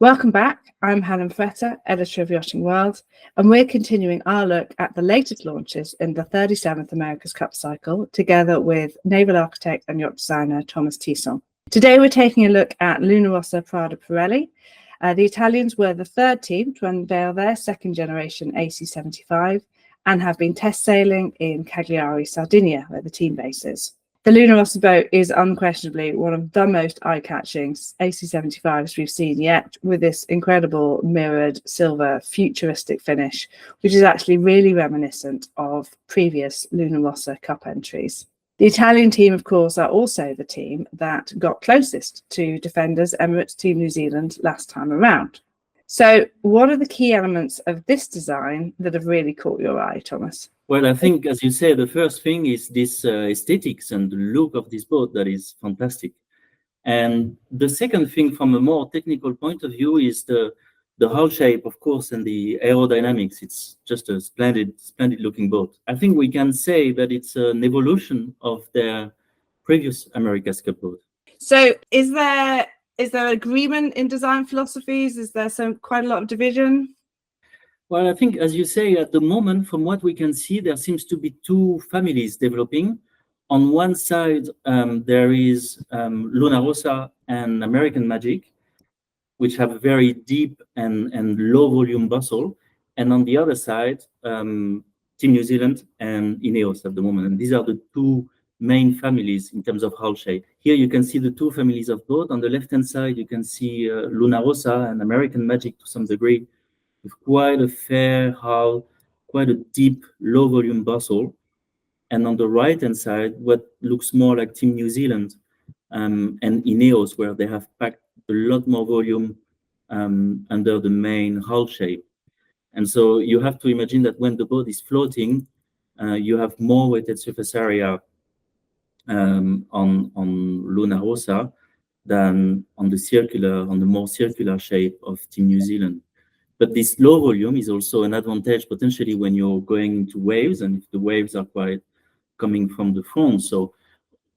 Welcome back. I'm Helen Fretter, editor of Yachting World, and we're continuing our look at the latest launches in the 37th America's Cup cycle, together with naval architect and yacht designer Thomas Tison. Today we're taking a look at Luna Rossa Prada Pirelli. The Italians were the third team to unveil their second generation AC75 and have been test sailing in Cagliari, Sardinia, where the team base is. The Luna Rossa boat is unquestionably one of the most eye-catching AC75s we've seen yet, with this incredible mirrored silver futuristic finish, which is actually really reminiscent of previous Luna Rossa Cup entries. The Italian team, of course, are also the team that got closest to Defenders Emirates Team New Zealand last time around. So what are the key elements of this design that have really caught your eye, Thomas? Well, I think, as you say, the first thing is this aesthetics and the look of this boat that is fantastic. And the second thing, from a more technical point of view, is the hull shape, of course, and the aerodynamics. It's just a splendid looking boat. I think we can say that it's an evolution of their previous America's Cup boat. So is there agreement in design philosophies? Is there quite a lot of division? Well, I think, as you say, at the moment, from what we can see, there seems to be two families developing. On one side, there is Luna Rossa and American Magic, which have a very deep and low volume bustle. And on the other side, Team New Zealand and Ineos at the moment. And these are the two main families in terms of hull shape. Here you can see the two families of boat. On the left-hand side, you can see Luna Rossa and American Magic to some degree, with quite a fair hull, quite a deep, low-volume bustle. And on the right-hand side, what looks more like Team New Zealand and Ineos, where they have packed a lot more volume under the main hull shape. And so you have to imagine that when the boat is floating, you have more weighted surface area on Luna Rossa than on the more circular shape of Team New Zealand. But this low volume is also an advantage potentially when you're going into waves, and if the waves are quite coming from the front. So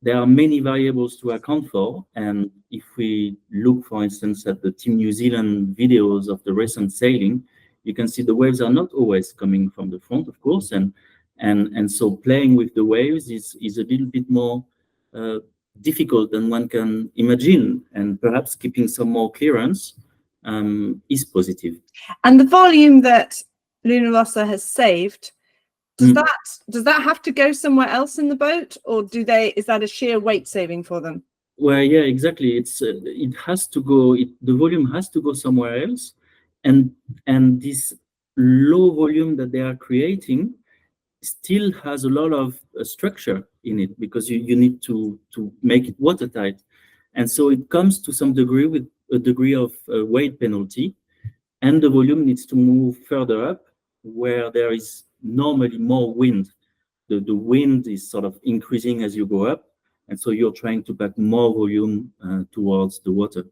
there are many variables to account for. And if we look, for instance, at the Team New Zealand videos of the recent sailing, you can see the waves are not always coming from the front, of course. And so playing with the waves is a little bit more difficult than one can imagine. And perhaps keeping some more clearance is positive. And the volume that Luna Rossa has saved, does that have to go somewhere else in the boat, or is that a sheer weight saving for them? Well, yeah, exactly. It has to go. The volume has to go somewhere else, and this low volume that they are creating still has a lot of structure in it, because you need to make it watertight, and so it comes to some degree with a degree of weight penalty, and the volume needs to move further up where there is normally more wind. The wind is sort of increasing as you go up, and so you're trying to pack more volume towards the water.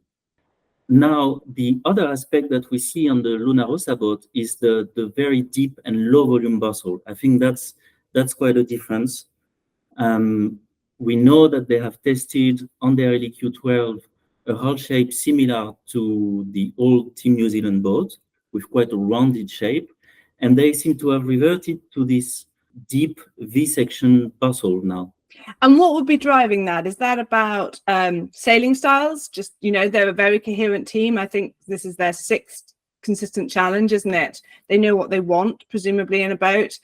Now, the other aspect that we see on the Luna Rossa boat is the very deep and low volume bustle. I think that's quite a difference. We know that they have tested on their LEQ12 a hull shape similar to the old Team New Zealand boat, with quite a rounded shape, and they seem to have reverted to this deep V-section bustle now. And what would be driving that? Is that about sailing styles? Just, they're a very coherent team. I think this is their sixth consistent challenge, isn't it? They know what they want, presumably, in a boat.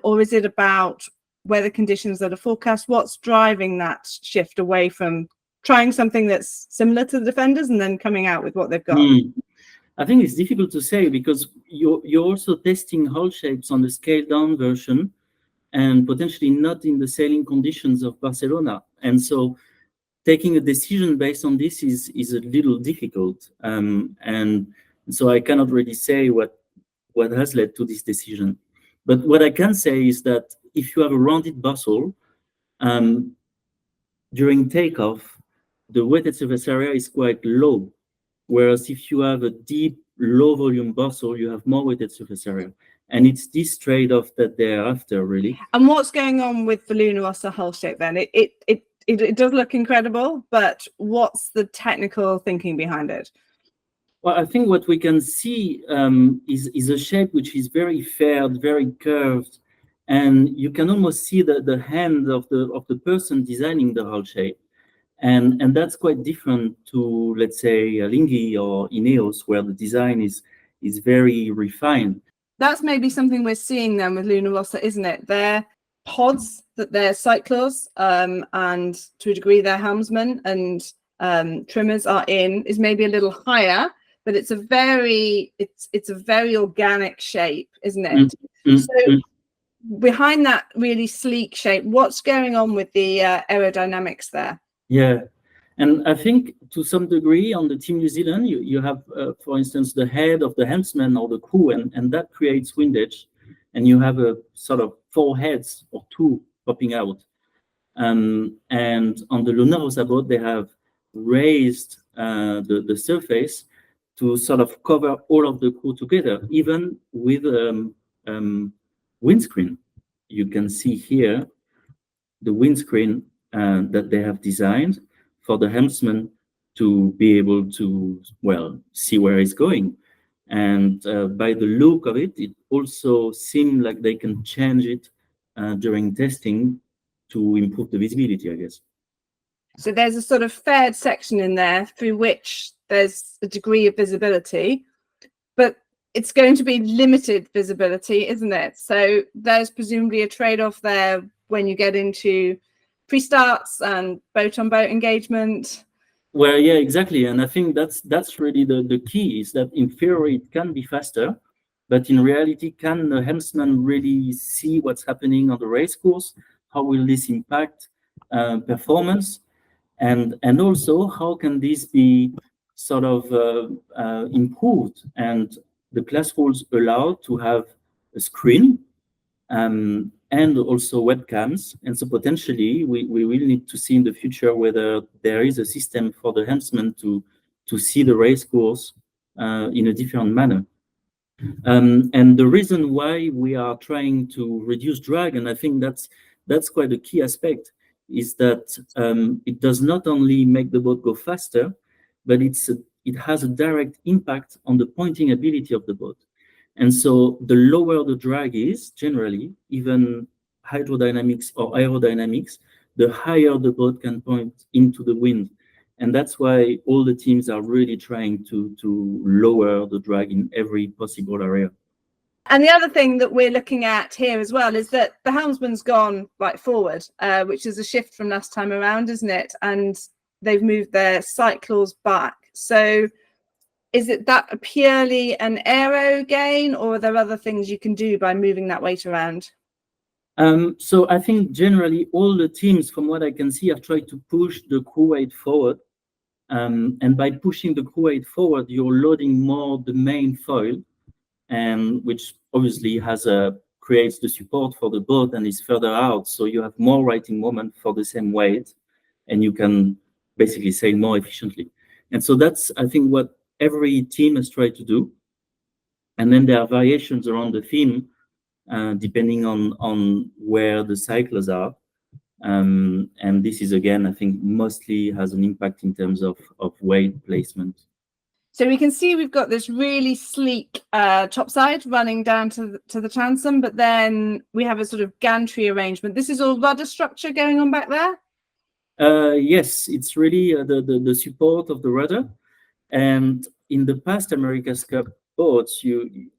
Or is it about weather conditions that are forecast? What's driving that shift away from trying something that's similar to the Defenders and then coming out with what they've got? I think it's difficult to say, because you're also testing hull shapes on the scaled down version, and potentially not in the sailing conditions of Barcelona. And so taking a decision based on this is a little difficult. And so I cannot really say what has led to this decision. But what I can say is that if you have a rounded bustle, during takeoff, the weighted surface area is quite low. Whereas if you have a deep, low volume bustle, you have more weighted surface area. And it's this trade-off that they're after, really. And what's going on with the Luna Rossa hull shape then? It does look incredible, but what's the technical thinking behind it? Well, I think what we can see is a shape which is very fair, very curved, and you can almost see the hand of the person designing the whole shape. And that's quite different to, let's say, a Linghi or Ineos, where the design is very refined. That's maybe something we're seeing then with Luna Rossa, isn't it? Their pods, that they're cyclors, and to a degree their helmsmen and trimmers are in, is maybe a little higher, but it's a very organic shape, isn't it? So behind that really sleek shape, what's going on with the aerodynamics there? Yeah, and I think to some degree on the Team New Zealand, you have, for instance, the head of the helmsman or the crew, and that creates windage, and you have a sort of four heads or two popping out. And on the Luna Rossa boat, they have raised the surface to sort of cover all of the crew together, even with windscreen. You can see here the windscreen that they have designed for the helmsman to be able to, well, see where it's going. And by the look of it, it also seemed like they can change it during testing to improve the visibility, I guess. So there's a sort of fared section in there through which there's a degree of visibility, but it's going to be limited visibility, isn't it? So there's presumably a trade-off there when you get into pre-starts and boat-on-boat engagement. Well, yeah, exactly. And I think that's really the key, is that in theory it can be faster, but in reality, can the helmsman really see what's happening on the race course? How will this impact performance? And also, how can this be sort of improved? And the class rules allow to have a screen and also webcams. And so potentially we will need to see in the future whether there is a system for the helmsman to see the race course in a different manner. And the reason why we are trying to reduce drag, and I think that's quite a key aspect, is that it does not only make the boat go faster, but it has a direct impact on the pointing ability of the boat. And so the lower the drag is, generally, even hydrodynamics or aerodynamics, the higher the boat can point into the wind. And that's why all the teams are really trying to lower the drag in every possible area. And the other thing that we're looking at here as well is that the helmsman's gone right forward, which is a shift from last time around, isn't it? And they've moved their cyclors back. So is it that purely an aero gain, or are there other things you can do by moving that weight around? So I think generally all the teams, from what I can see, have tried to push the crew weight forward. And by pushing the crew weight forward, you're loading more the main foil, and which obviously creates the support for the boat and is further out. So you have more righting moment for the same weight, and you can basically sail more efficiently. And so that's, I think, what every team has tried to do. And then there are variations around the theme, depending on where the cyclers are. And this is, again, I think, mostly has an impact in terms of weight placement. So we can see we've got this really sleek topside running down to the transom, but then we have a sort of gantry arrangement. This is all rudder structure going on back there? Yes, it's really the support of the rudder. And in the past America's Cup boats,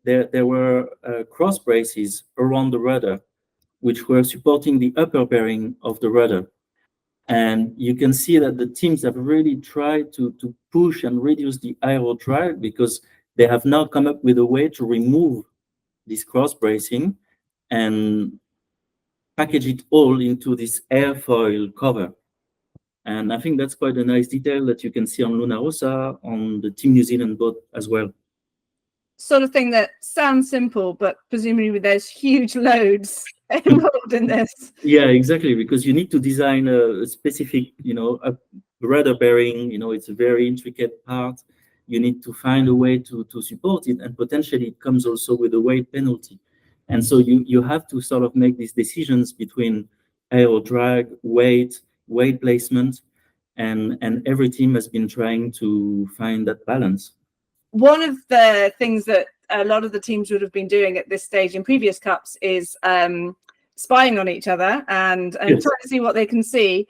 there were cross braces around the rudder, which were supporting the upper bearing of the rudder. And you can see that the teams have really tried to push and reduce the aero drag, because they have now come up with a way to remove this cross bracing and package it all into this airfoil cover. And I think that's quite a nice detail that you can see on Luna Rossa, on the Team New Zealand boat as well. Sort of thing that sounds simple, but presumably there's huge loads involved in this. Yeah, exactly, because you need to design a specific, a rudder bearing, it's a very intricate part. You need to find a way to support it, and potentially it comes also with a weight penalty. And so you have to sort of make these decisions between aero drag, weight placement, and every team has been trying to find that balance. one of the things that a lot of the teams would have been doing at this stage in previous cups is spying on each other and Yes. trying to see what they can see.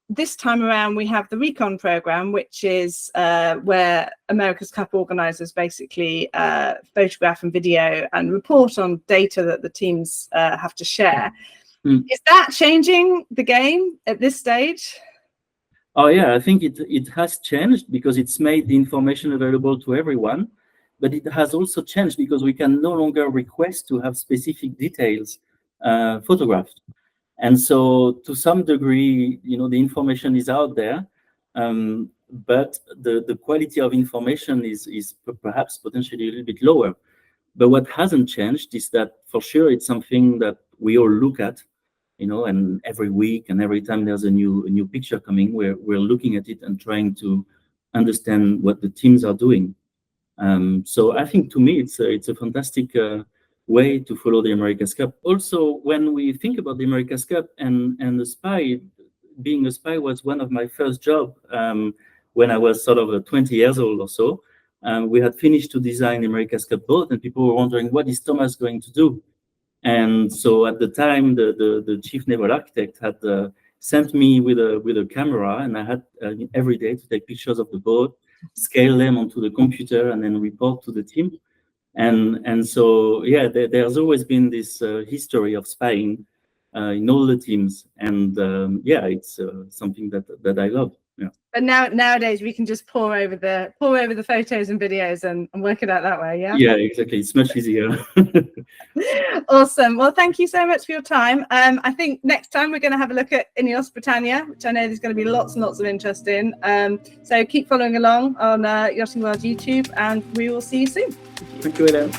This time around, we have the Recon program, which is where America's Cup organisers basically photograph and video and report on data that the teams have to share. Is that changing the game at this stage? Oh yeah, I think it has changed because it's made the information available to everyone, but it has also changed because we can no longer request to have specific details photographed. And so to some degree, the information is out there, but the quality of information is perhaps potentially a little bit lower. But what hasn't changed is that for sure it's something that we all look at, and every week and every time there's a new picture coming, we're looking at it and trying to understand what the teams are doing. So I think to me it's a fantastic way to follow the America's Cup. Also, when we think about the America's Cup and the spy, being a spy was one of my first job when I was sort of 20 years old or so. We had finished to design the America's Cup boat, and people were wondering, what is Thomas going to do? And so at the time, the chief naval architect had sent me with a camera, and I had every day to take pictures of the boat, scale them onto the computer, and then report to the team. And so yeah, there's always been this history of spying in all the teams, and yeah, it's something that I love. Yeah. But nowadays we can just pour over the photos and videos and work it out that way. Yeah. Yeah, exactly. It's much easier. Awesome. Well, thank you so much for your time. I think next time we're going to have a look at Ineos Britannia, which I know there's going to be lots and lots of interest in. So keep following along on Yachting World YouTube, and we will see you soon. Thank you, Helen.